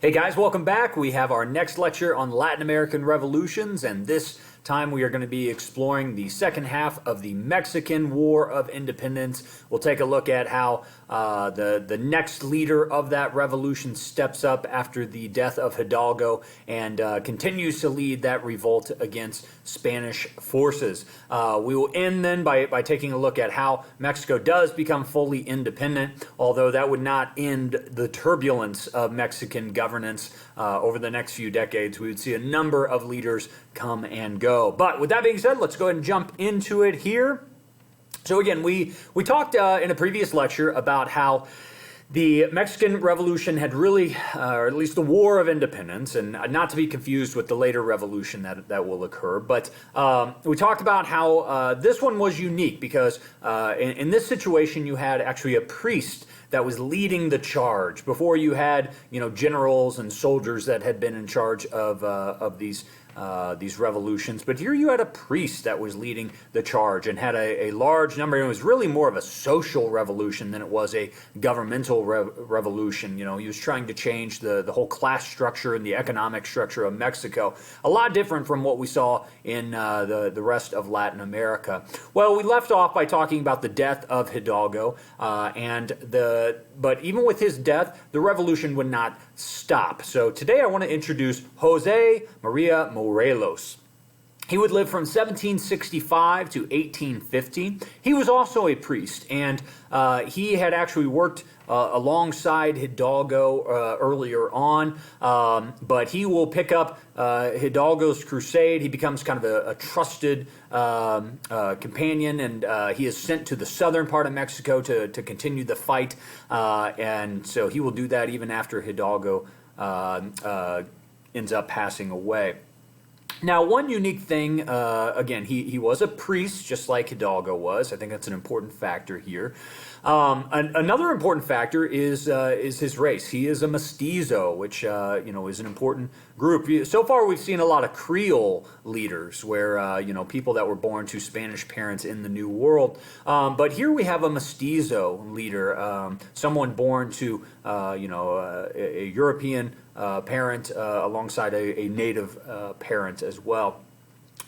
Hey guys, welcome back. We have our next lecture on Latin American revolutions, and this time we are going to be exploring the second half of the Mexican War of Independence. We'll take a look at how the next leader of that revolution steps up after the death of Hidalgo and continues to lead that revolt against Spanish forces. We will end then by taking a look at how Mexico does become fully independent, although that would not end the turbulence of Mexican governance over the next few decades. We would see a number of leaders come and go. But with that being said, let's go ahead and jump into it here. So again, we talked in a previous lecture about how the Mexican Revolution had really, or at least the War of Independence, and not to be confused with the later revolution that will occur, but we talked about how this one was unique because in this situation you had actually a priest that was leading the charge. Before you had, generals and soldiers that had been in charge of these revolutions, but here you had a priest that was leading the charge and had a large number. And it was really more of a social revolution than it was a governmental revolution. He was trying to change the whole class structure and the economic structure of Mexico. A lot different from what we saw in the rest of Latin America. Well, we left off by talking about the death of Hidalgo, but even with his death, the revolution would not stop. So today I want to introduce Jose Maria Morelos. He would live from 1765 to 1850. He was also a priest, and he had actually worked alongside Hidalgo earlier on, but he will pick up Hidalgo's crusade. He becomes kind of a trusted companion, and he is sent to the southern part of Mexico to continue the fight, and so he will do that even after Hidalgo ends up passing away. Now, one unique thing, again, he was a priest, just like Hidalgo was. I think that's an important factor here. Another important factor is his race. He is a mestizo, which is an important group. So far, we've seen a lot of Creole leaders, where people that were born to Spanish parents in the New World. But here we have a mestizo leader, someone born to a European parent alongside a native parent as well.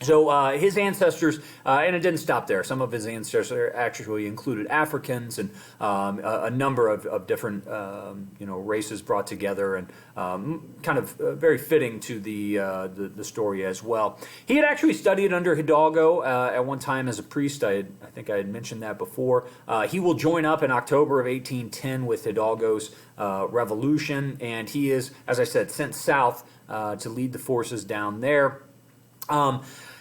So his ancestors, and it didn't stop there. Some of his ancestors actually included Africans and a number of different races brought together, and kind of very fitting to the story as well. He had actually studied under Hidalgo at one time as a priest. I think I had mentioned that before. He will join up in October of 1810 with Hidalgo's revolution, and he is, as I said, sent south to lead the forces down there.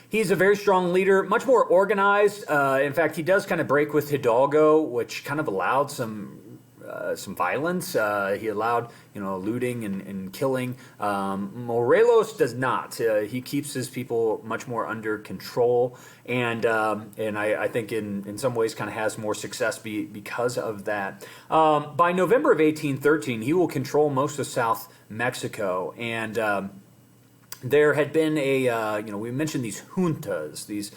He's a very strong leader, much more organized. In fact, he does kind of break with Hidalgo, which kind of allowed some violence. He allowed, looting and killing. Morelos does not. He keeps his people much more under control, and I think in some ways kind of has more success because of that. By November of 1813, he will control most of South Mexico, and there had been we mentioned these juntas, these,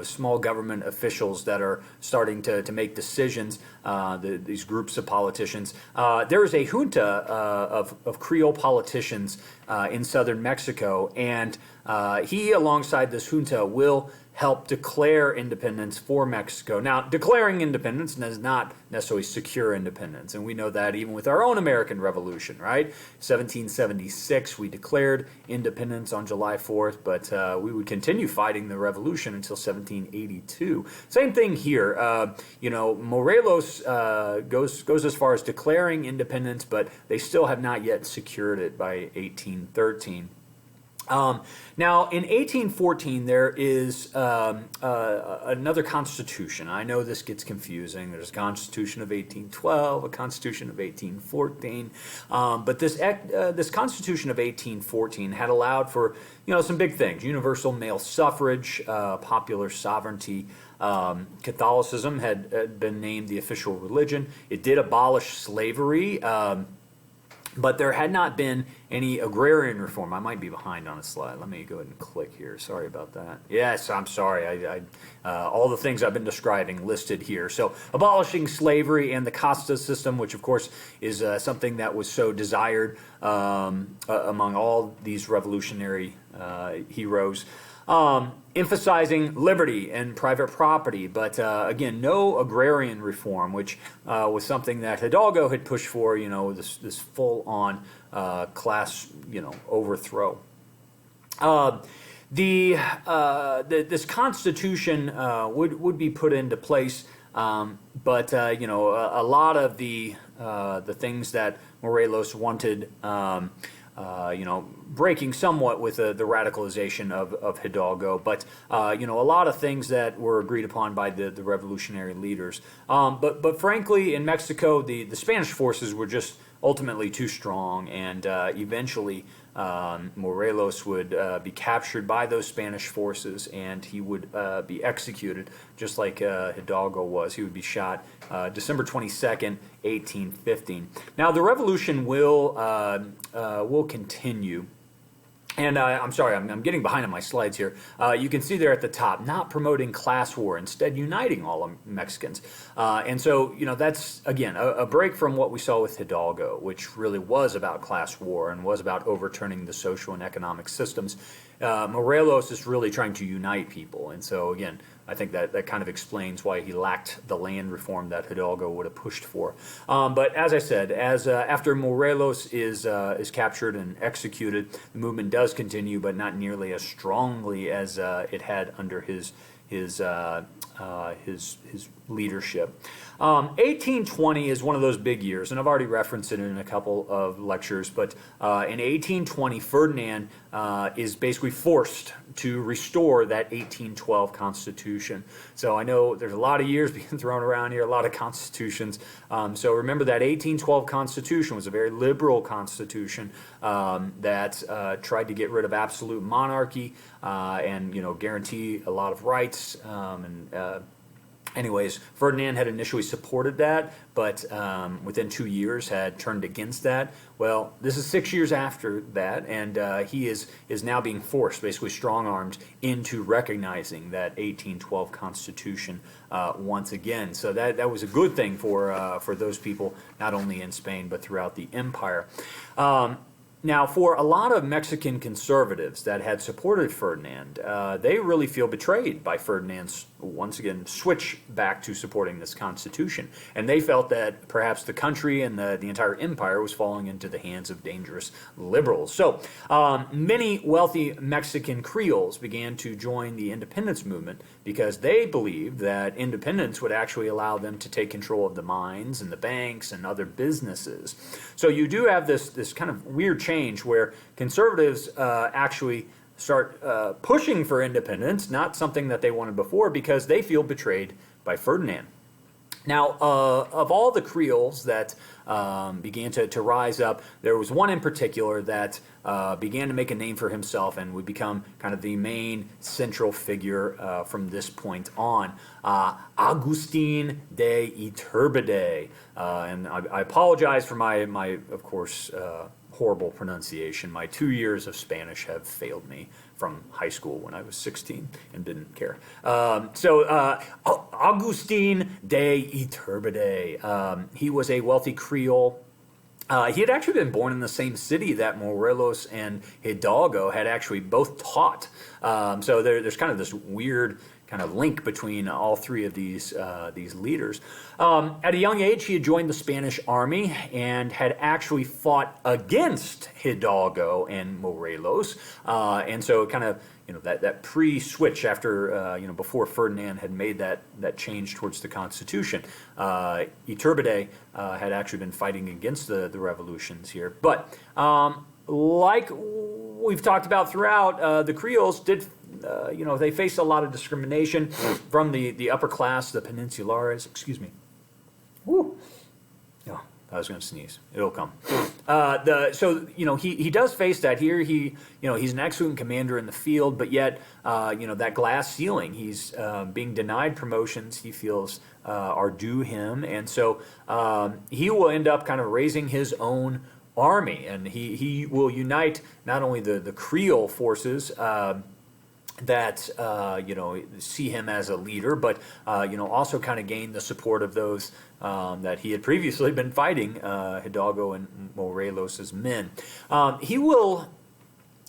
small government officials that are starting to make decisions, these groups of politicians. There is a junta of Creole politicians in southern Mexico, and he, alongside this junta, will help declare independence for Mexico. Now, declaring independence does not necessarily secure independence, and we know that even with our own American Revolution, right? 1776, we declared independence on July 4th, but we would continue fighting the revolution until 1782. Same thing here. Morelos goes as far as declaring independence, but they still have not yet secured it by 1813. Now, in 1814, there is another constitution. I know this gets confusing. There's a constitution of 1812, a constitution of 1814, but this constitution of 1814 had allowed for some big things: universal male suffrage, popular sovereignty. Catholicism had been named the official religion. It did abolish slavery. But there had not been any agrarian reform. I might be behind on a slide. Let me go ahead and click here. Sorry about that. Yes, I'm sorry. All the things I've been describing listed here. So abolishing slavery and the casta system, which of course is something that was so desired among all these revolutionary heroes. Emphasizing liberty and private property, but again, no agrarian reform, which was something that Hidalgo had pushed for. This full-on class, overthrow. This constitution would be put into place, but a lot of the things that Morelos wanted. Breaking somewhat with the radicalization of Hidalgo, but a lot of things that were agreed upon by the revolutionary leaders. But frankly, in Mexico, the Spanish forces were just ultimately too strong, and eventually Morelos would be captured by those Spanish forces, and he would be executed, just like Hidalgo was. He would be shot December 22nd, 1815. Now, the revolution will continue. And I'm sorry, I'm getting behind on my slides here. You can see there at the top, not promoting class war, instead uniting all of Mexicans. And so, that's, again, a break from what we saw with Hidalgo, which really was about class war and was about overturning the social and economic systems. Morelos is really trying to unite people. And so, again, I think that kind of explains why he lacked the land reform that Hidalgo would have pushed for. But as I said, after Morelos is captured and executed, the movement does continue, but not nearly as strongly as it had under his leadership. 1820 is one of those big years, and I've already referenced it in a couple of lectures, but in 1820, Ferdinand is basically forced to restore that 1812 Constitution. So I know there's a lot of years being thrown around here, a lot of constitutions. So remember that 1812 Constitution was a very liberal constitution that tried to get rid of absolute monarchy and guarantee a lot of rights Anyways, Ferdinand had initially supported that, but within 2 years had turned against that. Well, this is 6 years after that, and he is now being forced, basically strong-armed, into recognizing that 1812 Constitution once again. So that was a good thing for those people, not only in Spain, but throughout the empire. Now, for a lot of Mexican conservatives that had supported Ferdinand, they really feel betrayed by Ferdinand's, once again, switch back to supporting this constitution. And they felt that perhaps the country and the entire empire was falling into the hands of dangerous liberals. So many wealthy Mexican Creoles began to join the independence movement because they believed that independence would actually allow them to take control of the mines and the banks and other businesses. So you do have this kind of weird change where conservatives actually start pushing for independence, not something that they wanted before, because they feel betrayed by Ferdinand. Now, of all the Creoles that began to rise up, there was one in particular that began to make a name for himself and would become kind of the main central figure from this point on. Agustin de Iturbide. And I apologize for my of course, horrible pronunciation. My 2 years of Spanish have failed me from high school when I was 16 and didn't care. Agustin de Iturbide. He was a wealthy Creole. He had actually been born in the same city that Morelos and Hidalgo had actually both taught. So there's kind of this weird kind of link between all three of these leaders. At a young age, he had joined the Spanish army and had actually fought against Hidalgo and Morelos. And so kind of, that pre-switch after, before Ferdinand had made that change towards the Constitution. Iturbide had actually been fighting against the revolutions here. But like we've talked about throughout, the Creoles did they faced a lot of discrimination from the upper class, the peninsulares. Excuse me. Woo. Oh, I was going to sneeze. It'll come. He does face that here. He's an excellent commander in the field, but yet that glass ceiling. He's being denied promotions he feels are due him, and so he will end up kind of raising his own army, and he will unite not only the Creole forces that see him as a leader, but also kind of gain the support of those that he had previously been fighting, Hidalgo and Morelos' men. He will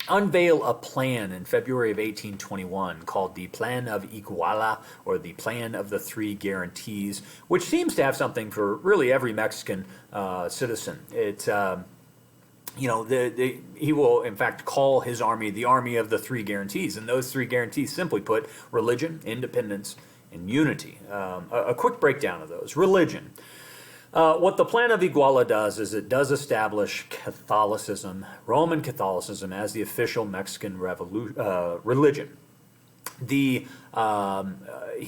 unveil a plan in February of 1821 called the Plan of Iguala, or the Plan of the Three Guarantees, which seems to have something for really every Mexican citizen. It's he will, in fact, call his army the Army of the Three Guarantees. And those three guarantees, simply put, religion, independence, and unity. A quick breakdown of those. Religion. What the Plan of Iguala does is it does establish Catholicism, Roman Catholicism, as the official Mexican religion. He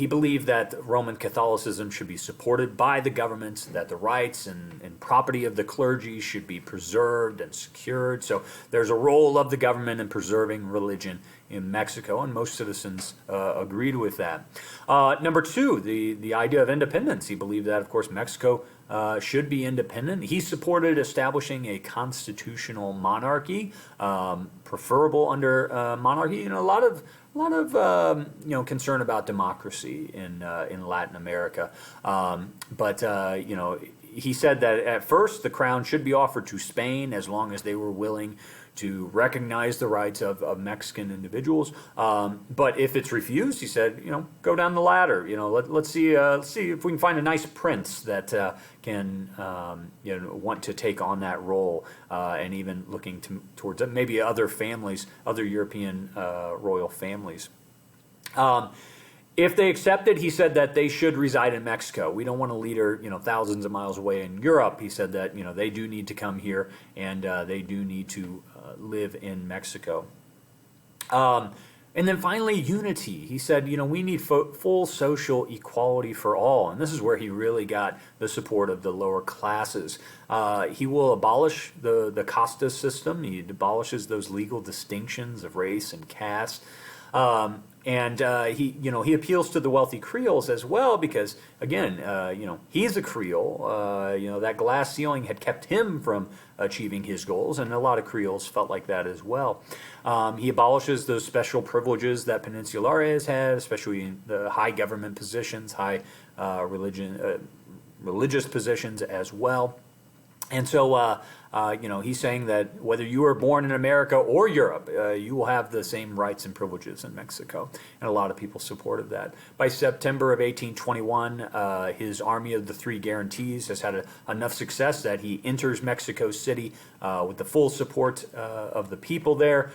believed that Roman Catholicism should be supported by the government, that the rights and property of the clergy should be preserved and secured. So there's a role of the government in preserving religion in Mexico, and most citizens agreed with that. Number two, the idea of independence. He believed that, of course, Mexico should be independent. He supported establishing a constitutional monarchy, preferable under monarchy, and a lot of concern about democracy in Latin America. He said that at first the crown should be offered to Spain as long as they were willing to recognize the rights of Mexican individuals. But if it's refused, he said, go down the ladder. Let's see if we can find a nice prince that can want to take on that role, and even looking towards maybe other families, other European royal families. If they accepted, he said that they should reside in Mexico. We don't want a leader, thousands of miles away in Europe. He said that, they do need to come here, and they do need to live in Mexico. And then finally, unity. He said, we need full social equality for all. And this is where he really got the support of the lower classes. He will abolish the casta system. He abolishes those legal distinctions of race and caste. And he appeals to the wealthy Creoles as well because, again, he's a Creole. That glass ceiling had kept him from achieving his goals, and a lot of Creoles felt like that as well. He abolishes those special privileges that Peninsulares had, especially in the high government positions, high religious positions as well. And so, he's saying that whether you were born in America or Europe, you will have the same rights and privileges in Mexico. And a lot of people supported that. By September of 1821, his Army of the Three Guarantees has had enough success that he enters Mexico City with the full support of the people there.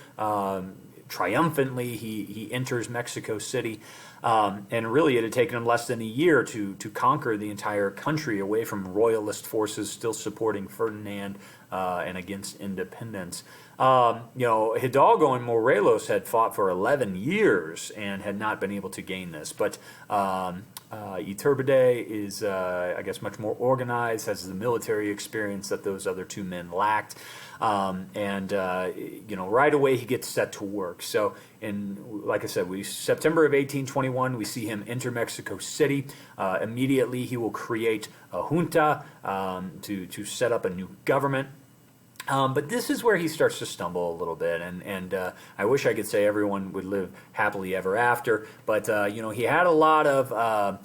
Triumphantly, he enters Mexico City. And really, it had taken him less than a year to conquer the entire country away from royalist forces still supporting Ferdinand and against independence. Hidalgo and Morelos had fought for 11 years and had not been able to gain this. But Iturbide is, much more organized, has the military experience that those other two men lacked. Right away he gets set to work. So, like I said, September of 1821, we see him enter Mexico City. Immediately he will create a junta to set up a new government. But this is where he starts to stumble a little bit, and I wish I could say everyone would live happily ever after, but he had a lot of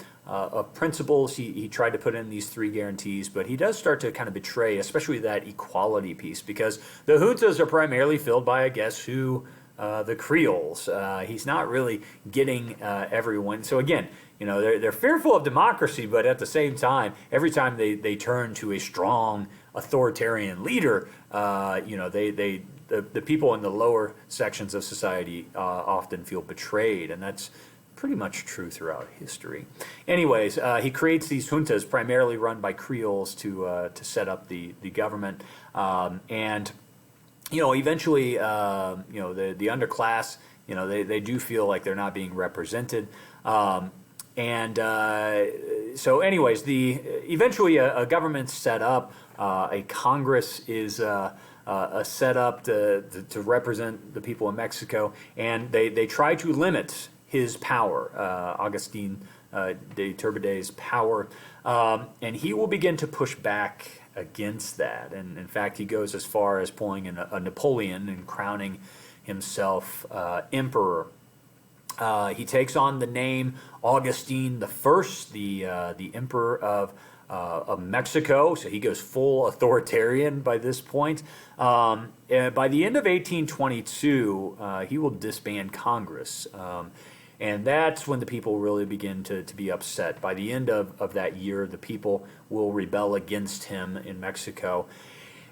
principles. He tried to put in these three guarantees, but he does start to kind of betray, especially that equality piece, because the juntas are primarily filled by, I guess, the Creoles. He's not really getting everyone. So again, they're fearful of democracy, but at the same time, every time they turn to a strong authoritarian leader, the people in the lower sections of society often feel betrayed, and that's pretty much true throughout history. Anyways, he creates these juntas primarily run by Creoles to set up the government, and eventually, the underclass, they do feel like they're not being represented. So anyways, eventually a government's set up, a Congress is set up to represent the people in Mexico, and they try to limit his power, Agustin de Iturbide's power, and he will begin to push back against that. And in fact, he goes as far as pulling a Napoleon and crowning himself emperor. He takes on the name Augustine the First, the emperor of Mexico. So he goes full authoritarian by this point. And by the end of 1822, he will disband Congress. And that's when the people really begin to be upset. By the end of that year, the people will rebel against him in Mexico.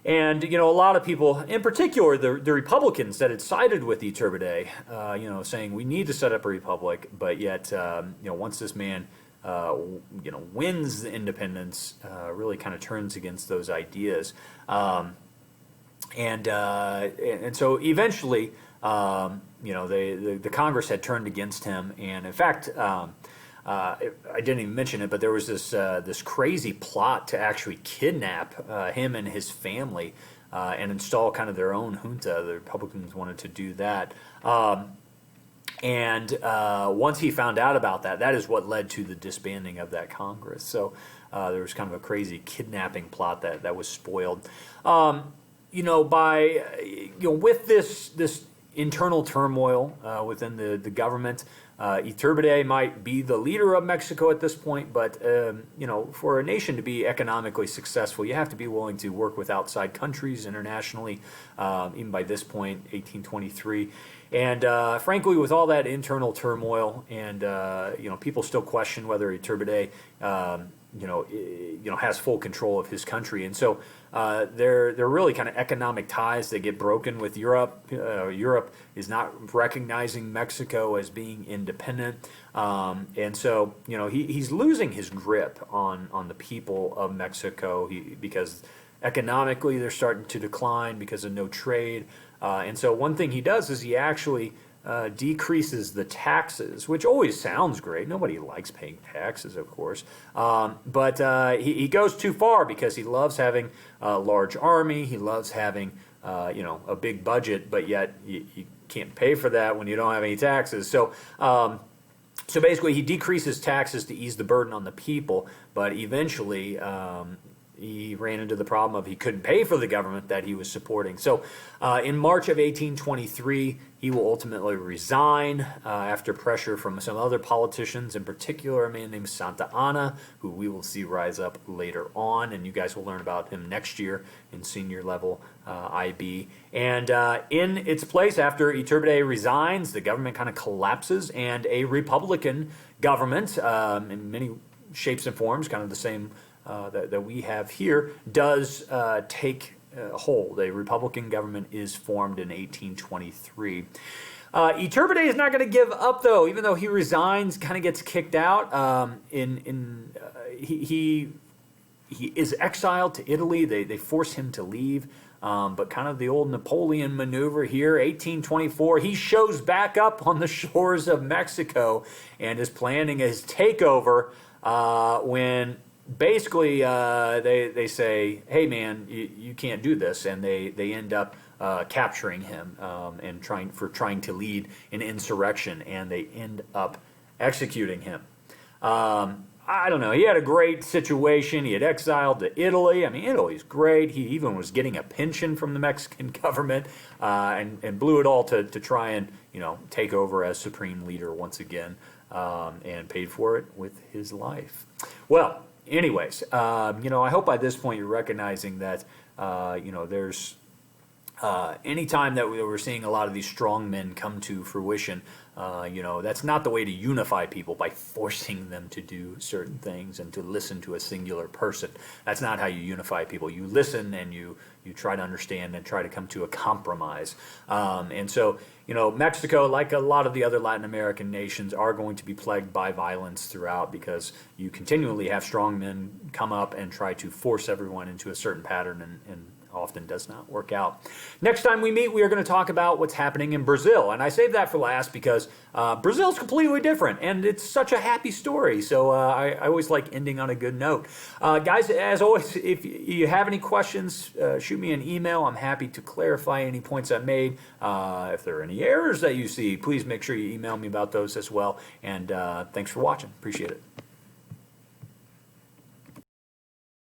And, a lot of people, in particular the Republicans that had sided with Iturbide, saying we need to set up a republic, but yet, once this man, wins the independence, really kind of turns against those ideas. And so eventually, the Congress had turned against him. And in fact, I didn't even mention it, but there was this crazy plot to actually kidnap him and his family and install kind of their own junta. The Republicans wanted to do that. And once he found out about that, that is what led to the disbanding of that Congress. So there was kind of a crazy kidnapping plot that was spoiled. With this internal turmoil within the government, Iturbide might be the leader of Mexico at this point, but for a nation to be economically successful, you have to be willing to work with outside countries internationally, even by this point, 1823. And frankly, with all that internal turmoil, and people still question whether Iturbide has full control of his country, and so they're really kind of economic ties that get broken with Europe. Europe is not recognizing Mexico as being independent, and so he's losing his grip on the people of Mexico because economically they're starting to decline because of no trade, and so one thing he does is he actually decreases the taxes, which always sounds great. Nobody likes paying taxes, of course. But he goes too far because he loves having a large army. He loves having, a big budget, but yet you can't pay for that when you don't have any taxes. So basically he decreases taxes to ease the burden on the people, but eventually he ran into the problem of he couldn't pay for the government that he was supporting. So in March of 1823, he will ultimately resign after pressure from some other politicians, in particular a man named Santa Anna, who we will see rise up later on, and you guys will learn about him next year in senior level IB. And in its place, after Iturbide resigns, the government kind of collapses, and a Republican government, in many shapes and forms, kind of the same that we have here, does take hold. A Republican government is formed in 1823. Iturbide is not going to give up, though, even though he resigns, kind of gets kicked out. He is exiled to Italy. They force him to leave. But kind of the old Napoleon maneuver here, 1824, he shows back up on the shores of Mexico and is planning his takeover when basically they say, hey man, you can't do this, and they end up capturing him and trying to lead an insurrection, and they end up executing him. I don't know, he had a great situation. He had exiled to Italy. I mean, Italy's great. He even was getting a pension from the Mexican government, and blew it all to try and take over as supreme leader once again, and paid for it with his life. Well, anyways, I hope by this point you're recognizing that, there's anytime that we're seeing a lot of these strong men come to fruition, that's not the way to unify people by forcing them to do certain things and to listen to a singular person. That's not how you unify people. You listen and you try to understand and try to come to a compromise. And so, Mexico, like a lot of the other Latin American nations, are going to be plagued by violence throughout because you continually have strong men come up and try to force everyone into a certain pattern, and often does not work out. Next time we meet, we are going to talk about what's happening in Brazil. And I saved that for last because Brazil's completely different, and it's such a happy story. So I always like ending on a good note. Guys, as always, if you have any questions, shoot me an email. I'm happy to clarify any points I made. If there are any errors that you see, please make sure you email me about those as well. And thanks for watching. Appreciate it.